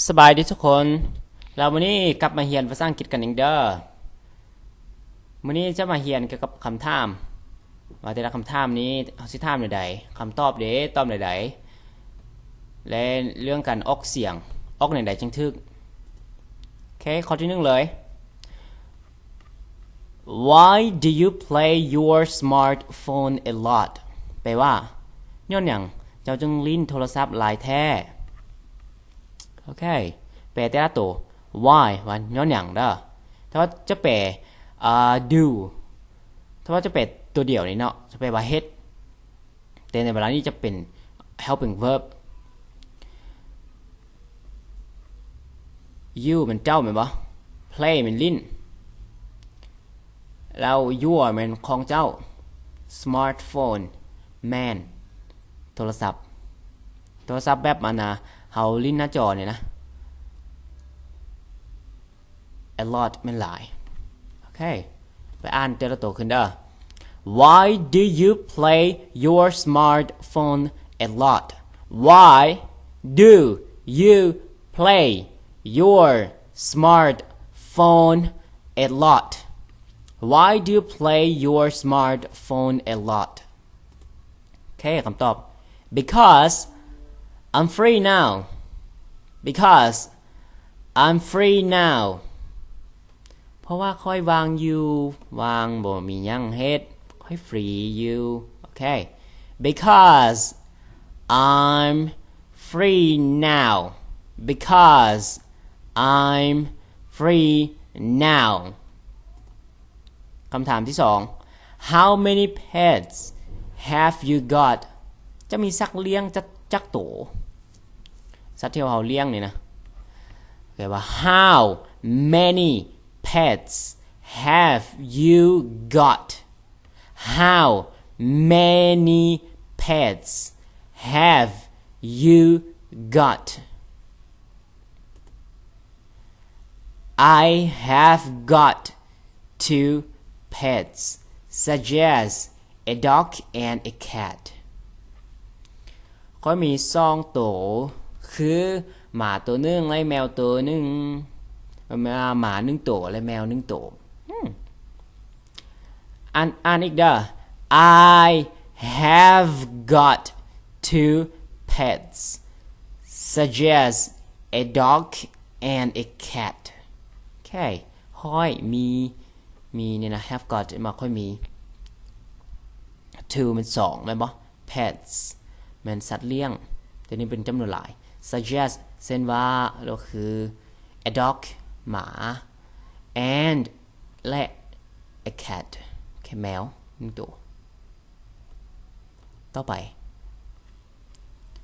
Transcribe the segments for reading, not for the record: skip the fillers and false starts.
สบายดีทุกคนเราวันนี้กลับมาเรียนภาษาอังกฤษกันอีกเด้อวันนี้จะมาเรียนเกี่ยวกับคำถามว่าแต่ละคำถามนี้เขาสิถามใดๆคำตอบเด้ตอบใดๆและเรื่องการออกเสียงออกใดๆจังทึกโอเคข้อที่1เลย Why do you play your smartphone a lot แปลว่าย้อนหยังเจ้าจึงลิ้นโทรศัพท์หลายแท้โอเคแปลแต่ละตัว why ว่าย้อนหยังเด้อถ้าว่าจะแปลdo ถ้าว่าจะแปลตัวเดียวนี่เนาะจะแปลว่าเฮ็ดแต่ในเวลานี้จะเป็น helping verb you มันเจ้าแม่นบ่ play มันลิ้นแล้ว your มันของเจ้า smartphone man โทรศัพท์แบบมันนะเฮาลิ้นหน้าจอเนี่ยนะ a lot มันหลายโอเคไปอ่านแต่ละตัวขึ้นเด้อ Why do you play your smartphone a lot Why do you play your smartphone a lot Why do you play your smartphone a lot โอเคคำตอบ Because I'm free now because I'm free now เพราะว่าค่อยวางอยู่วางบ่มีหยังเฮ็ดค่อยฟรีอยู่โอเค because I'm free now because I'm free now คำถามที่2 How many pets have you got จะมีสัตว์เลี้ยงจักโตสัตว์ที่เราเลี้ยงนี่นะแปลว่า How many pets have you got How many pets have you got I have got 2 pets such as a dog and a cat ก็มี2ตัวคือหมาตัวนึงและแมวตัวนึงหมา1ตัวและแมว1ตัวอ่านอีกเด้อ I have got 2 pets such as a dog and a cat โอเคค่อยมีเนี่ยนะ have got มาค่อยมี 2 มัน2แม่นบ่ pets มันสัตว์เลี้ยงแต่นี่เป็นจำนวนหลาย suggest เส้นว่าก็คือ a dog หมา and และ a cat แค่แมว1ตัวต่อไป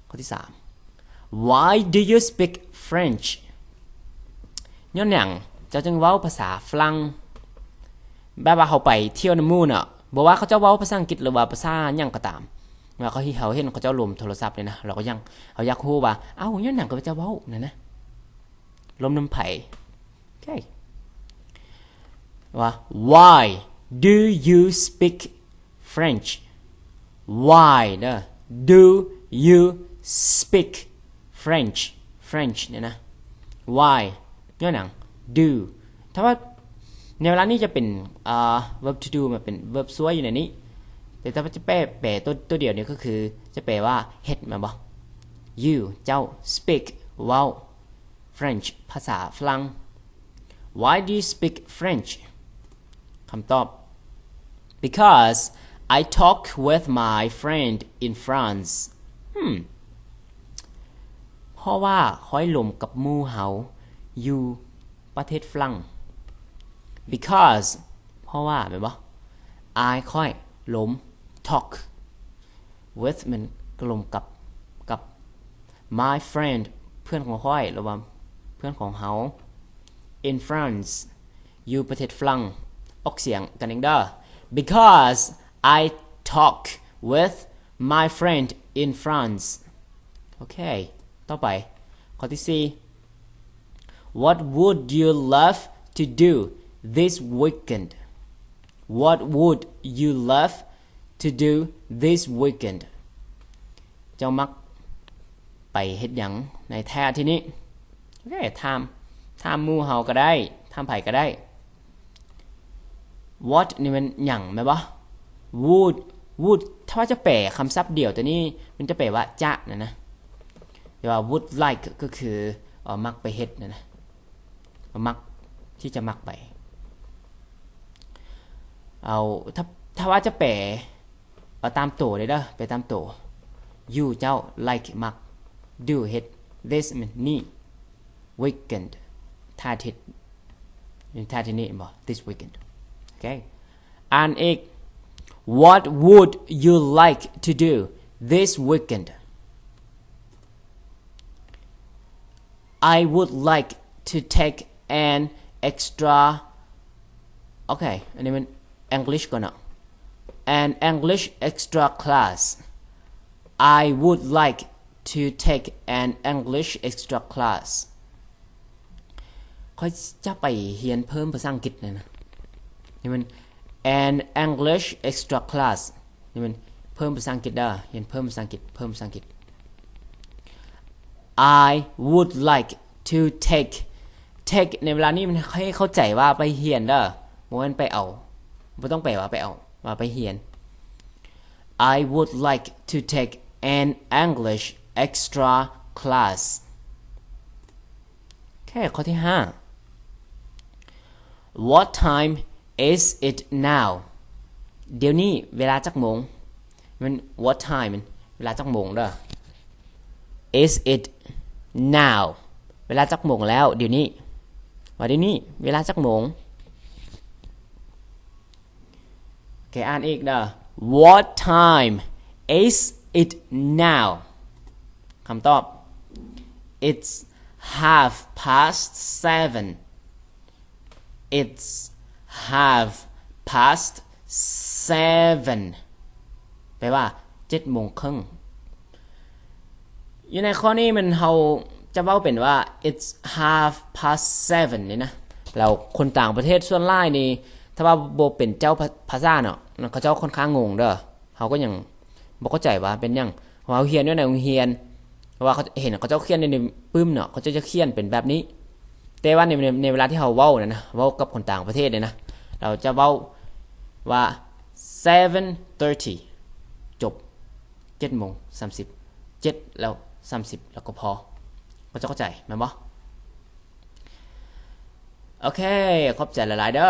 ข้อที่3 Why do you speak French ย้อนหยังเจ้าจึงเว้าภาษาฝรั่งแบบว่าเขาไปเที่ยวน้ำมูนบอกว่าเขาจะเว้าภาษาอังกฤษหรือว่าภาษาหยังก็ตามว่าเขาที่เขาเห็นเขาเจ้าลมโทรศัพท์เลยนะเราก็ยังเขาอยากรู้ว่าเอ้าย้อนหนังก็จะเว้านะลมน้ำไผ่โอเคว่า Why do you speak French Why เด้อ do you speak French เนี่ยนะ Why ย้อนหนัง do ถ้าว่าในเวลานี้จะเป็นverb to do มันเป็น verb สวยอยู่ในนี้แต่ถ้าจะแปลตัวเดียวเนี่ยก็คือจะแปลว่าเฮ็ดมาบ่ you เจ้า speak เว้า French ภาษาฝรั่ง Why do you speak French คำตอบ Because I talk with my friend in France เพราะว่าค่อยลมกับหมู่เฮาอยู่ประเทศฝรั่ง Because เพราะว่าแม่นบ่ I ค่อยลม talk with มันกลมกับ my friend เพื่อนของค่อยหรือว่าเพื่อนของเฮา in France อยู่ประเทศฝรั่งออกเสียงกันเองเด้อ because I talk with my friend in France โอเคต่อไปข้อที่4 What would you love to do this weekend What would you love to do this weekend เจ้ามัก ไปเฮ็ดหยังในแท้ที่นี้ โอเคถามหมู่เฮาก็ได้ถามไผก็ได้ what นี่มันหยังแม่นบ่ would ถ้าว่าจะแปลคำศัพท์เดียวตัวนี้มันจะแปลว่าจะนะแต่ว่า would like ก็คือมักไปเฮ็ดนะมักที่จะมักไปเอาถ้าว่าจะแปลเอาตามตัวเลยเด้อไปตามตัว you เจ้า like มัก do เฮ็ด this มันนี่ weekend ท่าทิศท่าที่นี่บ่ this weekend โอเคอ่านอีก what would you like to do this weekend I would like to take an extra โอเคอันนี้มัน English ก่อนเนาะ an English extra class I would like to take an English extra class ค่อยจะไปเรียนเพิ่มภาษาอังกฤษนะนี่มัน an English extra class นี่มันเพิ่มภาษาอังกฤษได้เรียนเพิ่มภาษาอังกฤษเพิ่มภาษาอังกฤษ I would like to take ในเวลานี้มันให้เข้าใจว่าไปเรียนเด้อบ่แม่นไปเอาบ่ต้องแปลว่าไปเอาว่าไปเรียน I would like to take an English extra class แค่ข้อที่5 What time is it now เดี๋ยวนี้เวลาจักโมงมัน what time มันเวลาจักโมงเด้อ is it now เวลาจักโมงแล้วเดี๋ยวนี้ว่าเดี๋ยวนี้เวลาจักโมงโอเคอ่านอีกเด้อ What time is it now คำตอบ It's 7:30 It's 7:30แปลว่า7:30อยู่ในข้อนี้มันเฮาจะเว้าเป็นว่า it's 7:30นี่นะเราคนต่างประเทศส่วนหลายนี่ถ้าว่าบ่เป็นเจ้าภาษาเนาะเขาเจ้าค่อนข้างงงเด้อเฮาก็ยังบ่เข้าใจว่าเป็นหยังเฮาเรียนอยู่ในโรงเรียนว่าเขาเห็นเขาเจ้าเขียนในปึ้มเนาะเขาจะเขียนเป็นแบบนี้แต่ว่าในเวลาที่เฮาเว้านะเว้ากับคนต่างประเทศเนี่ยนะเราจะเว้าว่า 7:30 จบ 7:30 7แล้ว30แล้วก็พอก็จะเข้าใจแม่นบ่โอเคขอบใจหลายๆเด้อ